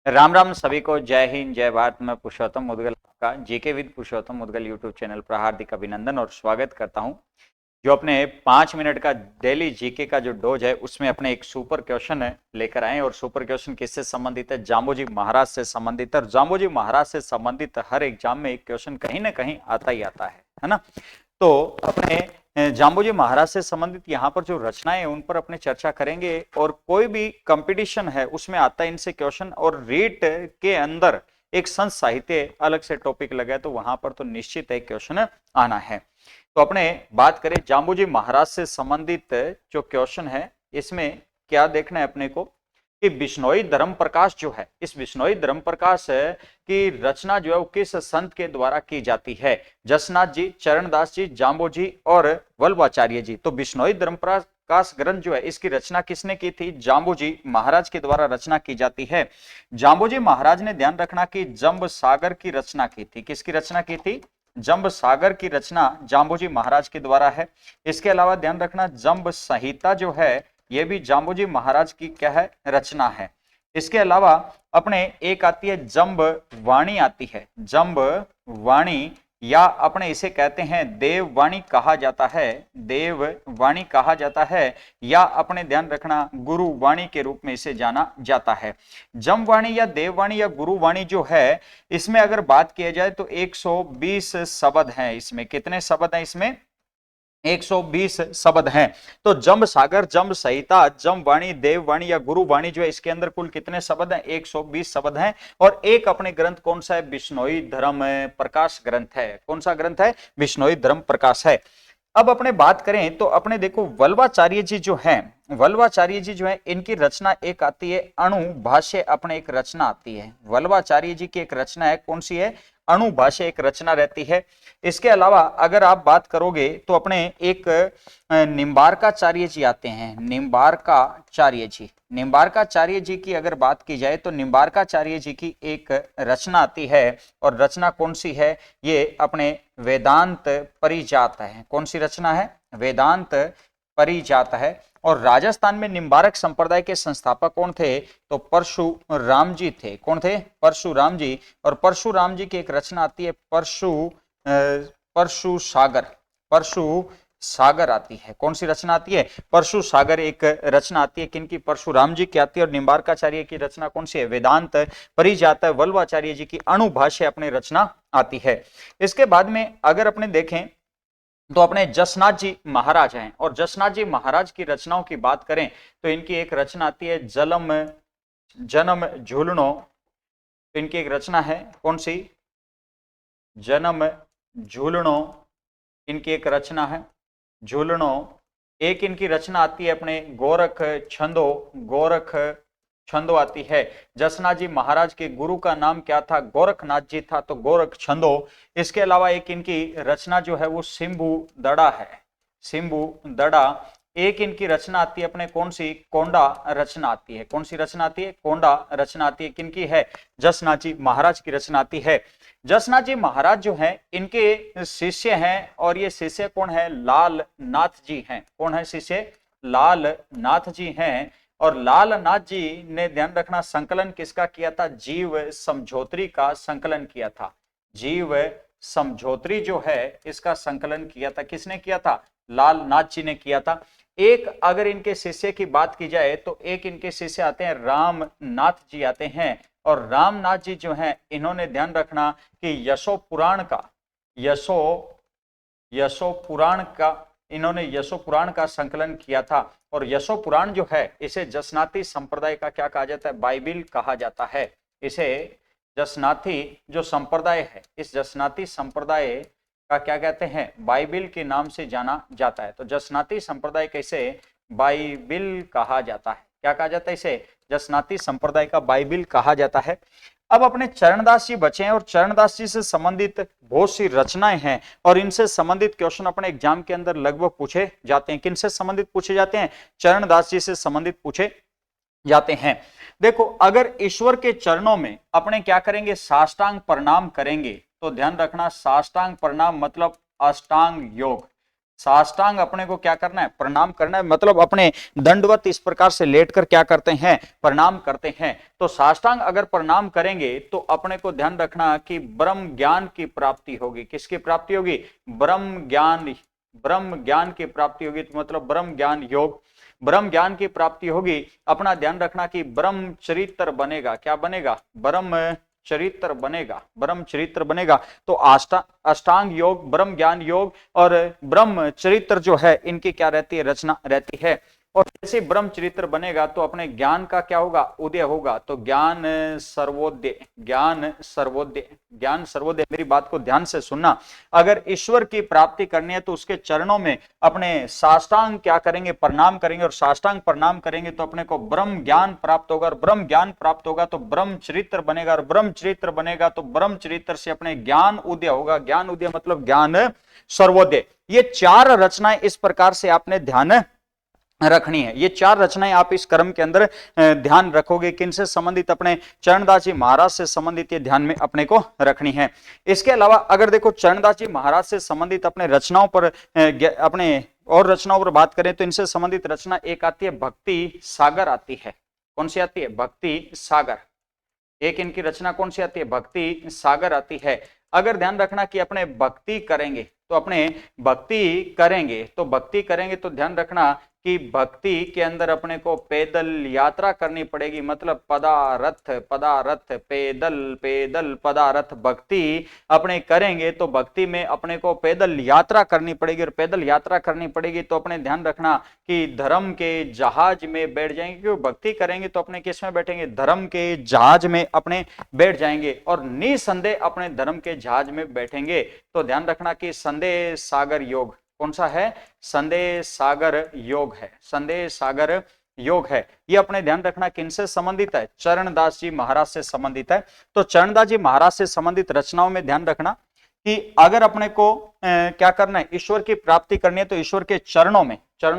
राम राम सभी को। जय हिंद, जय भारत। मैं पुरुषोत्तम मुदगल आपका GK with Purushottam Mudgal YouTube channel पर हार्दिक अभिनंदन और स्वागत करता हूं। जो अपने 5 मिनट का डेली जीके का जो डोज है उसमें अपने एक सुपर क्वेश्चन लेकर आए और सुपर क्वेश्चन किससे संबंधित है? जाम्बोजी महाराज से संबंधित है। जाम्बोजी महाराज से संबंधित हर एग्जाम में एक क्वेश्चन कहीं ना कहीं आता ही आता है ना। तो अपने जाम्बोजी महाराज से संबंधित यहाँ पर जो रचनाएं हैं उन पर अपने चर्चा करेंगे और कोई भी कंपटीशन है उसमें आता है इनसे क्वेश्चन। और रीट के अंदर एक संत साहित्य अलग से टॉपिक लगा है तो वहां पर तो निश्चित एक क्वेश्चन आना है। तो अपने बात करें जाम्बोजी महाराज से संबंधित जो क्वेश्चन है इसमें क्या देखना है अपने को कि बिश्नोई धर्म प्रकाश जो है, इस बिश्नोई धर्म प्रकाश की रचना जो है वो किस संत के द्वारा की जाती है? जसनाथ जी, चरणदास जी, जाम्बोजी और वल्लभाचार्य जी। तो बिश्नोई धर्म प्रकाश ग्रंथ जो है इसकी रचना किसने की थी? जाम्बोजी महाराज के द्वारा रचना की जाती है। जाम्बोजी महाराज ने ध्यान रखना कि जंब सागर की रचना की थी। किसकी रचना की थी? जंब सागर की रचना जाम्बोजी महाराज के द्वारा है। इसके अलावा ध्यान रखना जंब संहिता जो है ये भी जाम्बोजी महाराज की क्या है? रचना है। इसके अलावा अपने एक आती है जंब वाणी आती है। जंब वाणी या अपने इसे कहते हैं देववाणी कहा जाता है। देववाणी कहा जाता है या अपने ध्यान रखना गुरुवाणी के रूप में इसे जाना जाता है। जमवाणी या देववाणी या गुरुवाणी जो है इसमें अगर बात किया जाए तो 120 शब्द हैं। इसमें कितने शब्द हैं? इसमें 120 शब्द हैं। तो जंब सागर, जंब संहिता, जंब वाणी, देववाणी या गुरुवाणी जो है इसके अंदर कुल कितने शब्द हैं? 120 शब्द हैं। और एक अपने ग्रंथ कौन सा है? बिश्नोई धर्म प्रकाश ग्रंथ है। कौन सा ग्रंथ है? बिश्नोई धर्म प्रकाश है। अब अपने बात करें तो अपने देखो वल्लभाचार्य जी जो हैं, वल्लभाचार्य जी जो है इनकी रचना एक आती है अणु भाष्य। अपने एक रचना आती है वल्लभाचार्य जी की, एक रचना है। कौन सी है? अणु भाष्य एक रचना रहती है। इसके अलावा अगर आप बात करोगे तो अपने एक निम्बारकाचार्य जी आते हैं। निम्बारकाचार्य जी, निम्बारकाचार्य जी की अगर बात की जाए तो निम्बारकाचार्य जी की एक रचना आती है। और रचना कौन सी है? ये अपने वेदांत परिजात है। कौन सी रचना है? वेदांत परिजात है। और राजस्थान में निम्बारक संप्रदाय के संस्थापक कौन थे? तो परशुराम जी थे। कौन थे? परशुराम जी। और परशुराम जी की एक रचना आती है परशु सागर। परशु सागर आती है। कौन सी रचना आती है? परशु सागर एक रचना आती है। किनकी? परशुराम जी की आती है। और निम्बारकाचार्य की रचना कौन सी है? वेदांत परिजात। वल्लभाचार्य जी की अणुभाष्य अपनी रचना आती है। इसके बाद में अगर अपने देखें तो अपने जसनाथ जी महाराज हैं। और जसनाथ जी महाराज की रचनाओं की बात करें तो इनकी एक रचना आती है जलम जन्म झूलनो। तो इनकी एक रचना है कौन सी? जन्म झूलनो इनकी एक रचना है। झूलनो। एक इनकी रचना आती है अपने गोरख छंदो। गोरख छंदो आती है। जसनाथ जी महाराज के गुरु का नाम क्या था? गोरखनाथ जी था, तो गोरख छंदो। इसके अलावा एक इनकी रचना जो है वो सिंबू दड़ा है। सिंबू दड़ा। एक इनकी रचना आती है अपने कौन सी? कोंडा रचना आती है। कौन सी रचना आती है? कोंडा रचना आती है। किनकी है? जसनाथ जी महाराज की रचना आती है। जसनाथ जी महाराज जो हैं इनके शिष्य हैं और ये शिष्य कौन है? लाल नाथ जी हैं। कौन है शिष्य? लाल नाथ जी हैं। और लाल नाथ जी ने ध्यान रखना संकलन किसका किया था? जीव समझोत्री का संकलन किया था। जीव समझोत्री जो है इसका संकलन किया था। किसने किया था? लाल नाथ जी ने किया था। एक अगर इनके शिष्य की बात की जाए तो एक इनके शिष्य आते हैं रामनाथ जी आते हैं। और रामनाथ जी जो हैं इन्होंने ध्यान रखना कि यशो पुराण का यशो यशो पुराण का इन्होंने यशो पुराण का संकलन किया था। और यशो पुराण जो है इसे जसनाती संप्रदाय का क्या कहा जाता है? बाइबिल कहा जाता है। इसे जसनाती जो संप्रदाय है इस जसनाती संप्रदाय का क्या कहते हैं? बाइबिल के नाम से जाना जाता है। तो जसनाती संप्रदाय कैसे बाइबिल कहा जाता है? क्या कहा जाता है इसे? जसनाती संप्रदाय का बाइबिल कहा जाता है। अब अपने चरणदास जी बचे हैं और चरणदास जी से संबंधित बहुत सी रचनाएं हैं और इनसे संबंधित क्वेश्चन अपने एग्जाम के अंदर लगभग पूछे जाते हैं। किनसे संबंधित पूछे जाते हैं? चरणदास जी से संबंधित पूछे जाते हैं। देखो अगर ईश्वर के चरणों में अपने क्या करेंगे? साष्टांग प्रणाम करेंगे। तो ध्यान रखना साष्टांग प्रणाम मतलब अष्टांग योग। साष्टांग अपने को क्या करना है, प्रणाम करना है, मतलब अपने दंडवत इस प्रकार से लेटकर क्या करते हैं, प्रणाम करते हैं। तो साष्टांग अगर प्रणाम करेंगे तो अपने को ध्यान रखना कि ब्रह्म ज्ञान की प्राप्ति होगी। किसकी प्राप्ति होगी, ब्रह्म ज्ञान की प्राप्ति होगी। तो मतलब ब्रह्म ज्ञान योग, ब्रह्म ज्ञान की प्राप्ति होगी। अपना ध्यान रखना कि ब्रह्म चरित्र बनेगा। क्या बनेगा, ब्रह्म चरित्र बनेगा, ब्रह्म चरित्र बनेगा। तो अष्टांग योग, ब्रह्म ज्ञान योग और ब्रह्म चरित्र जो है इनकी क्या रहती है, रचना रहती है। और जैसे ब्रह्म चरित्र बनेगा तो अपने ज्ञान का क्या होगा, उदय होगा। तो ज्ञान सर्वोदय, ज्ञान सर्वोदय, ज्ञान सर्वोदय। मेरी बात को ध्यान से सुनना, अगर ईश्वर की प्राप्ति करनी है तो उसके चरणों में अपने साष्टांग क्या करेंगे, प्रणाम करेंगे। और साष्टांग प्रणाम करेंगे तो अपने को ब्रह्म ज्ञान प्राप्त होगा। और ब्रह्म ज्ञान प्राप्त होगा तो ब्रह्म चरित्र बनेगा। और ब्रह्म चरित्र बनेगा तो ब्रह्म चरित्र से अपने ज्ञान उदय होगा। ज्ञान उदय मतलब ज्ञान सर्वोदय। ये चार रचनाएं इस प्रकार से आपने ध्यान रखनी है। ये चार रचनाएं आप इस क्रम के अंदर ध्यान रखोगे। किनसे संबंधित, अपने चरणदास जी महाराज से संबंधित ये ध्यान में अपने को रखनी है। इसके अलावा अगर देखो चरणदास जी महाराज से संबंधित अपने रचनाओं पर अपने और रचनाओं पर बात करें तो इनसे संबंधित रचना एक आती है भक्ति सागर आती है। कौन सी आती है, भक्ति सागर। एक इनकी रचना कौन सी आती है, भक्ति सागर आती है। अगर ध्यान रखना कि अपने भक्ति करेंगे तो अपने भक्ति करेंगे तो भक्ति करेंगे तो ध्यान रखना कि भक्ति के अंदर अपने को पैदल यात्रा करनी पड़ेगी। मतलब पदारथ पदारथ, पैदल पैदल पदारथ। भक्ति अपने करेंगे तो भक्ति में अपने को पैदल यात्रा करनी पड़ेगी। और पैदल यात्रा करनी पड़ेगी तो अपने ध्यान रखना कि धर्म के जहाज में बैठ जाएंगे। क्यों, भक्ति करेंगे तो अपने किस में बैठेंगे, धर्म के जहाज में अपने बैठ जाएंगे। और निसंदेह अपने धर्म के जहाज में बैठेंगे। तो ध्यान रखना कि संदेह सागर योग कौन सा है, संदेह सागर योग है, संदेह सागर योग है। ये अपने ध्यान रखना किनसे संबंधित है, चरणदास जी महाराज से संबंधित है। तो चरणदास जी महाराज से संबंधित रचनाओं में ध्यान रखना कि अगर अपने को क्या करना है, ईश्वर की प्राप्ति करनी है तो ईश्वर के चरणों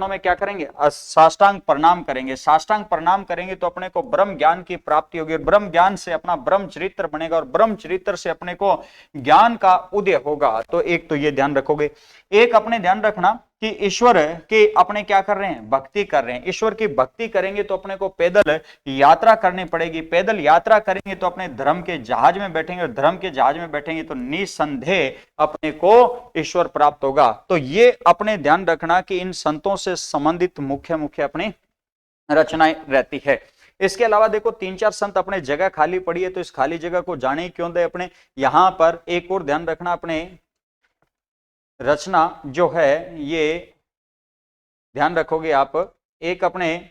में क्या करेंगे, साष्टांग प्रणाम करेंगे। साष्टांग प्रणाम करेंगे तो अपने को ब्रह्म ज्ञान की प्राप्ति होगी। और ब्रह्म ज्ञान से अपना ब्रह्म चरित्र बनेगा। और ब्रह्म चरित्र से अपने को ज्ञान का उदय होगा। तो एक तो ये ध्यान रखोगे। एक अपने ध्यान रखना कि ईश्वर के अपने क्या कर रहे हैं, भक्ति कर रहे हैं। ईश्वर की भक्ति करेंगे तो अपने को पैदल यात्रा करनी पड़ेगी। पैदल यात्रा करेंगे तो अपने धर्म के जहाज में बैठेंगे। और धर्म के जहाज में बैठेंगे तो निसंदेह अपने को ईश्वर प्राप्त होगा। तो ये अपने ध्यान रखना कि इन संतों से संबंधित मुख्य मुख्य अपनी रचनाएं रहती है। इसके अलावा देखो 3-4 संत अपने जगह खाली पड़ी है तो इस खाली जगह को जाने ही क्यों दे। अपने यहां पर एक और ध्यान रखना, अपने रचना जो है ये ध्यान रखोगे आप, एक अपने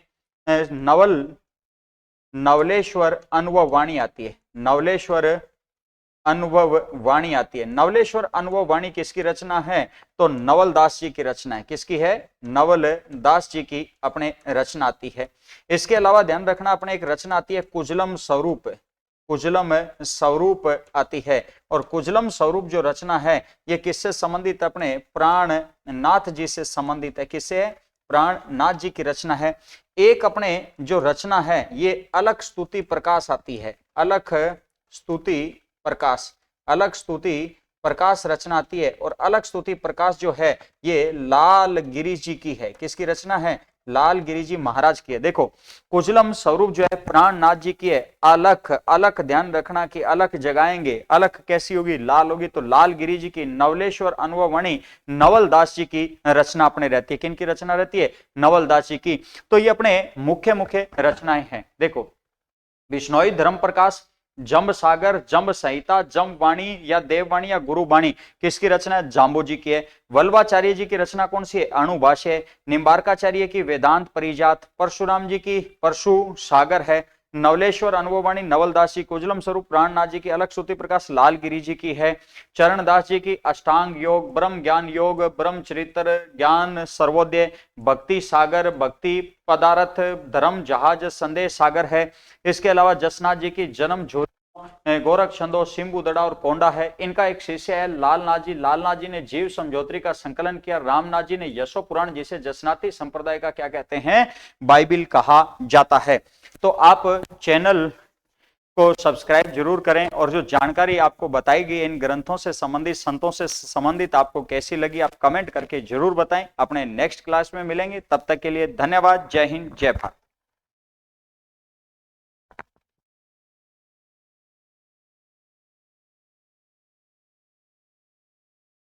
नवलेश्वर अनुभव वाणी आती है। नवलेश्वर अनुभव वाणी आती है। नवलेश्वर अनुभव वाणी किसकी रचना है, तो नवल दास जी की रचना है। किसकी है, नवल दास जी की अपने रचना आती है। इसके अलावा ध्यान रखना अपने एक रचना आती है कुजलम स्वरूप, कुजलम स्वरूप आती है। और कुजलम स्वरूप जो रचना है ये किससे संबंधित, अपने प्राणनाथ जी से संबंधित है। किससे है, प्राणनाथ जी की रचना है। एक अपने जो रचना है ये अलख स्तुति प्रकाश आती है। अलख स्तुति प्रकाश, अलख स्तुति प्रकाश रचना आती है। और अलख स्तुति प्रकाश जो है ये लाल गिरी जी की है। किसकी रचना है, लाल गिरी जी महाराज की है। देखो कुजलम स्वरूप जो है प्राणनाथ जी की है। अलख, अलख ध्यान रखना कि अलख जगाएंगे, अलख कैसी होगी, लाल होगी। तो लाल गिरी जी की। नवलेश्वर अनुभव वाणी नवल दास जी की रचना अपने रहती है। किन की रचना रहती है, नवल दास जी की। तो ये अपने मुख्य मुख्य रचनाएं हैं। देखो बिश्नोई धर्म प्रकाश, जम्ब सागर, जम्ब संहिता, जम्ब वाणी या देववाणी या गुरुवाणी किसकी रचना है, जाम्बू जी की है। वल्लभाचार्य जी की रचना कौन सी है, अणुभाष्य है। निम्बार्काचार्य की वेदांत परिजात, परशुराम जी की परशु सागर है। नवलेश्वर अनुभववाणी नवलदास जी, कुजलम स्वरूप प्राणनाथ जी की, अलख स्तुति प्रकाश लालगिरी जी की है। चरणदास जी की अष्टांग योग, ब्रह्म ज्ञान योग, ब्रह्म चरित्र, ज्ञान सर्वोदय, भक्ति सागर, भक्ति पदार्थ, धर्म जहाज, संदेश सागर है। इसके अलावा जसनाथ जी की जन्म झोली, गोरख छंदो, सिंबू दड़ा और कोंडा है। इनका एक शिष्य है लालनाथ जी। लालनाथ जी ने जीव समझौत्री का संकलन किया। रामनाथ जी ने यशो पुराण, जिसे जसनाती संप्रदाय का क्या कहते हैं, बाइबिल कहा जाता है। तो आप चैनल को सब्सक्राइब जरूर करें और जो जानकारी आपको बताई गई इन ग्रंथों से संबंधित, संतों से संबंधित, आपको कैसी लगी आप कमेंट करके जरूर बताएं। अपने नेक्स्ट क्लास में मिलेंगे, तब तक के लिए धन्यवाद। जय हिंद, जय भारत।